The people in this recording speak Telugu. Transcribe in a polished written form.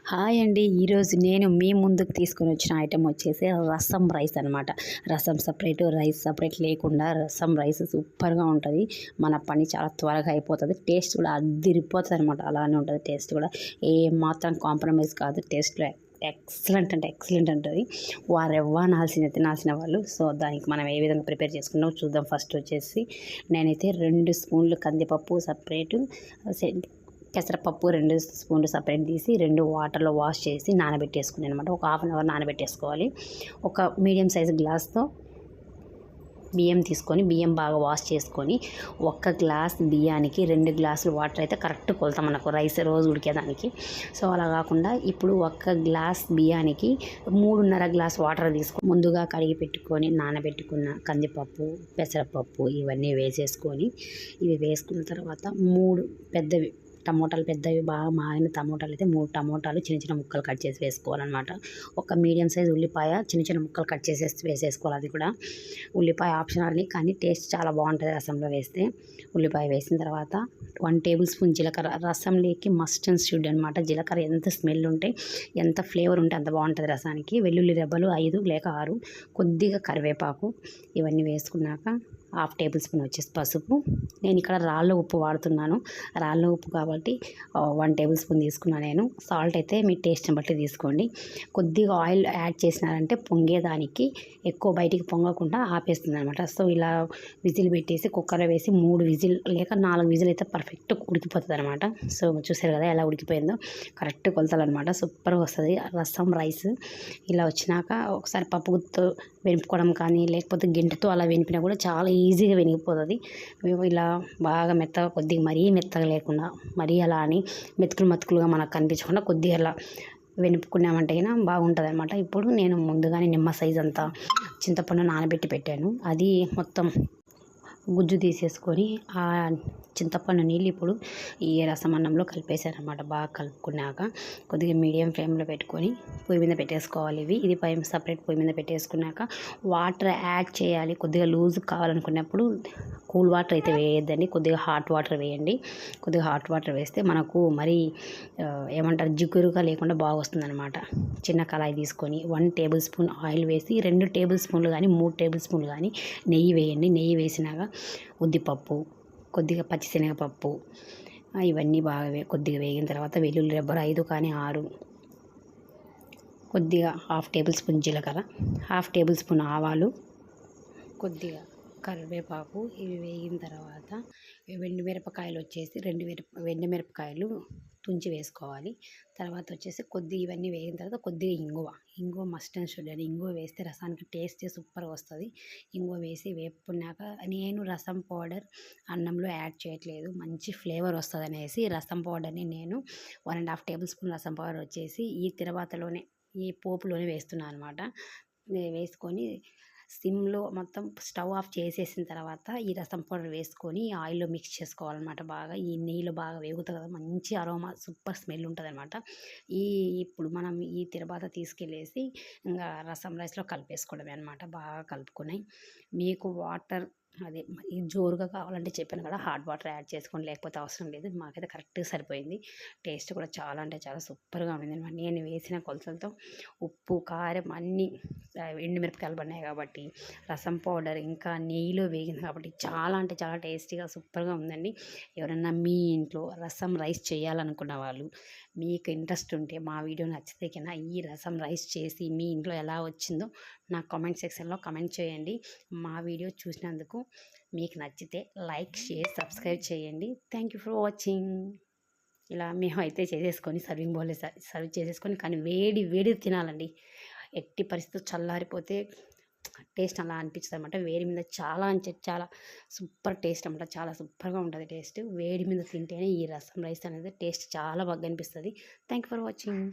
హాయ్ అండి. ఈరోజు నేను మీ ముందుకు తీసుకొని వచ్చిన ఐటెం వచ్చేసి రసం రైస్ అనమాట. రసం సపరేట్, రైస్ సపరేట్ లేకుండా రసం రైస్ సూపర్గా ఉంటుంది. మన పని చాలా త్వరగా అయిపోతుంది. టేస్ట్ కూడా అదిరిపోతుంది అనమాట. అలానే ఉంటుంది టేస్ట్ కూడా. ఏ మాత్రం కాంప్రమైజ్ కాదు. టేస్ట్లో ఎక్సలెంట్ అంటే ఎక్సలెంట్ ఉంటుంది. వారెవ్వా తినాల్సిన వాళ్ళు. సో దానికి మనం ఏ విధంగా ప్రిపేర్ చేసుకున్నామో చూద్దాం. ఫస్ట్ వచ్చేసి నేనైతే 2 స్పూన్లు కందిపప్పు సపరేటు, పెసరపప్పు 2 స్పూన్లు సపరేట్ తీసి 2 వాటర్లో వాష్ చేసి నానబెట్టేసుకున్నాను అనమాట. ఒక హాఫ్ అన్ అవర్ నానబెట్టేసుకోవాలి. ఒక మీడియం సైజు గ్లాస్తో బియ్యం తీసుకొని బియ్యం బాగా వాష్ చేసుకొని, ఒక్క గ్లాస్ బియ్యానికి 2 గ్లాసులు వాటర్ అయితే కరెక్ట్ కొలత మనకు రైస్ రోజు ఉడికేదానికి. సో అలా కాకుండా ఇప్పుడు ఒక్క గ్లాస్ బియ్యానికి 3.5 గ్లాస్ వాటర్ తీసుకొని ముందుగా కడిగి పెట్టుకొని నానబెట్టుకున్న కందిపప్పు, పెసరపప్పు ఇవన్నీ వేసేసుకొని, ఇవి వేసుకున్న తర్వాత 3 పెద్దవి టమోటాలు, పెద్దవి బాగా మాగిన టమోటాలు అయితే 3 టమోటాలు చిన్న చిన్న ముక్కలు కట్ చేసి వేసుకోవాలన్నమాట. ఒక మీడియం సైజ్ ఉల్లిపాయ చిన్న చిన్న ముక్కలు కట్ చేసి వేసేసుకోవాలి. అది కూడా ఉల్లిపాయ ఆప్షనల్, కానీ టేస్ట్ చాలా బాగుంటుంది రసంలో వేస్తే. ఉల్లిపాయ వేసిన తర్వాత 1 టేబుల్ స్పూన్ జీలకర్ర. రసంలోకి మస్ట్ అండ్ షుడ్ అనమాట. జీలకర్ర ఎంత స్మెల్ ఉంటే, ఎంత ఫ్లేవర్ ఉంటే అంత బాగుంటుంది రసానికి. వెల్లుల్లి రెబ్బలు 5 లేక 6, కొద్దిగా కరివేపాకు. ఇవన్నీ వేసుకున్నాక హాఫ్ టేబుల్ స్పూన్ వచ్చేసి పసుపు. నేను ఇక్కడ రాళ్ళ ఉప్పు వాడుతున్నాను. రాళ్ళ ఉప్పు కాబట్టి 1 టేబుల్ స్పూన్ తీసుకున్నాను నేను. సాల్ట్ అయితే మీ టేస్ట్ని బట్టి తీసుకోండి. కొద్దిగా ఆయిల్ యాడ్ చేసినారంటే పొంగేదానికి, ఎక్కువ బయటికి పొంగకుండా ఆపేస్తుంది అనమాట. సో ఇలా విజిల్ పెట్టేసి కుక్కర్లో వేసి 3 విజిల్ లేక 4 విజిల్ అయితే పర్ఫెక్ట్ ఉడికిపోతుంది అనమాట. సో చూసారు కదా ఎలా ఉడికిపోయిందో. కరెక్ట్ కొలతలు అనమాట. సూపర్గా వస్తుంది రసం రైస్. ఇలా వచ్చినాక ఒకసారి పప్పు గుత్తో వెనుపుకోవడం కానీ, లేకపోతే గింటతో అలా వెనిపినా కూడా చాలా ఈజీగా వెనిగిపోతుంది. ఇలా బాగా మెత్తగా, కొద్దిగా మరీ మెత్తగా లేకుండా, మరీ అలా అని మెతుకులుగా మనకు కనిపించకుండా కొద్దిగా అలా వెనుపుకున్నామంటే అయినా బాగుంటుంది అనమాట. ఇప్పుడు నేను ముందుగానే నిమ్మ సైజ్ అంతా చింతపండు నానబెట్టి పెట్టాను. అది మొత్తం గుజ్జు తీసేసుకొని ఆ చింతపండు నీళ్ళు ఇప్పుడు ఈ రసం అన్నంలో కలిపేసాను అనమాట. బాగా కలుపుకున్నాక కొద్దిగా మీడియం ఫ్లేమ్లో పెట్టుకొని పొయ్యి మీద పెట్టేసుకోవాలి. ఇది సపరేట్ పొయ్యి మీద పెట్టేసుకున్నాక వాటర్ యాడ్ చేయాలి. కొద్దిగా లూజ్ కావాలనుకున్నప్పుడు కూల్ వాటర్ అయితే వేయద్దండి, కొద్దిగా హాట్ వాటర్ వేయండి. కొద్దిగా హాట్ వాటర్ వేస్తే మనకు మరీ ఏమంటారు జిగురుగా లేకుండా బాగా వస్తుంది అనమాట. చిన్న కళాయి తీసుకొని 1 టేబుల్ స్పూన్ ఆయిల్ వేసి 2 టేబుల్ స్పూన్లు కానీ 3 టేబుల్ స్పూన్లు కానీ నెయ్యి వేయండి. నెయ్యి వేసినాక ఉద్దిపప్పు, కొద్దిగా పచ్చిశనగపప్పు, ఇవన్నీ బాగా కొద్దిగా వేగిన తర్వాత వెల్లుల్లి రెబ్బలు 5 కానీ 6, కొద్దిగా హాఫ్ టేబుల్ స్పూన్ జీలకర్ర, హాఫ్ టేబుల్ స్పూన్ ఆవాలు, కొద్దిగా కరివేపాకు. ఇవి వేగిన తర్వాత ఎండుమిరపకాయలు వచ్చేసి 2 ఎండుమిరపకాయలు తుంచి వేసుకోవాలి. తర్వాత వచ్చేసి కొద్దిగా ఇవన్నీ వేగిన తర్వాత కొద్దిగా ఇంగువ మస్ట్ అండ్ షుడ్ అని. ఇంగువ వేస్తే రసానికి టేస్ట్ సూపర్గా వస్తుంది. ఇంగువ వేసి వేపుకున్నాక నేను రసం పౌడర్ అన్నంలో యాడ్ చేయట్లేదు, మంచి ఫ్లేవర్ వస్తుంది అనేసి రసం పౌడర్ని నేను 1.5 టేబుల్ స్పూన్ రసం పౌడర్ వచ్చేసి ఈ పోపులోనే వేస్తున్నాను అనమాట. వేసుకొని సిమ్లో మొత్తం స్టవ్ ఆఫ్ చేసేసిన తర్వాత ఈ రసం పౌడర్ వేసుకొని ఆయిల్లో మిక్స్ చేసుకోవాలన్నమాట. బాగా ఈ నెయ్యిలో బాగా వేగుతుంది కదా, మంచి అరోమా సూపర్ స్మెల్ ఉంటుంది అనమాట. ఇప్పుడు మనం ఈ తర్వాత తీసుకెళ్ళేసి ఇంకా రసం రైస్లో కలిపేసుకోవడమే అనమాట. బాగా కలుపుకొని మీకు వాటర్ ఇది జోరుగా కావాలంటే చెప్పాను కదా, హాట్ వాటర్ యాడ్ చేసుకోండి, లేకపోతే అవసరం లేదు. మాకైతే కరెక్ట్గా సరిపోయింది. టేస్ట్ కూడా చాలా అంటే చాలా సూపర్గా ఉంది అనమాట. నేను వేసిన కొలతలతో ఉప్పు, కారం అన్నీ ఎండుమిరపకాయలు పడినాయి కాబట్టి, రసం పౌడర్ ఇంకా నెయ్యిలో వేగింది కాబట్టి చాలా అంటే చాలా టేస్టీగా సూపర్గా ఉందండి. ఎవరన్నా మీ ఇంట్లో రసం రైస్ చేయాలనుకున్న వాళ్ళు, మీకు ఇంట్రెస్ట్ ఉంటే మా వీడియో నచ్చితే కన్నా ఈ రసం రైస్ చేసి మీ ఇంట్లో ఎలా వచ్చిందో నాకు కామెంట్ సెక్షన్లో కామెంట్ చేయండి. మా వీడియో చూసినందుకు మీకు నచ్చితే లైక్, షేర్, సబ్స్క్రైబ్ చేయండి. Thank you for watching. ఇలా మేము అయితే చేసేసుకొని సర్వింగ్ బౌల్ సర్వ్ చేసేసుకొని, కానీ వేడి తినాలండి. ఎట్టి పరిస్థితులు చల్లారిపోతే టేస్ట్ అలా అనిపించదు అనమాట. వేడి మీద చాలా అంటే చాలా సూపర్ టేస్ట్ అనమాట. చాలా సూపర్గా ఉంటుంది టేస్ట్. వేడి మీద తింటేనే ఈ రసం రైస్ అనేది టేస్ట్ చాలా బాగా అనిపిస్తుంది. Thank you for watching.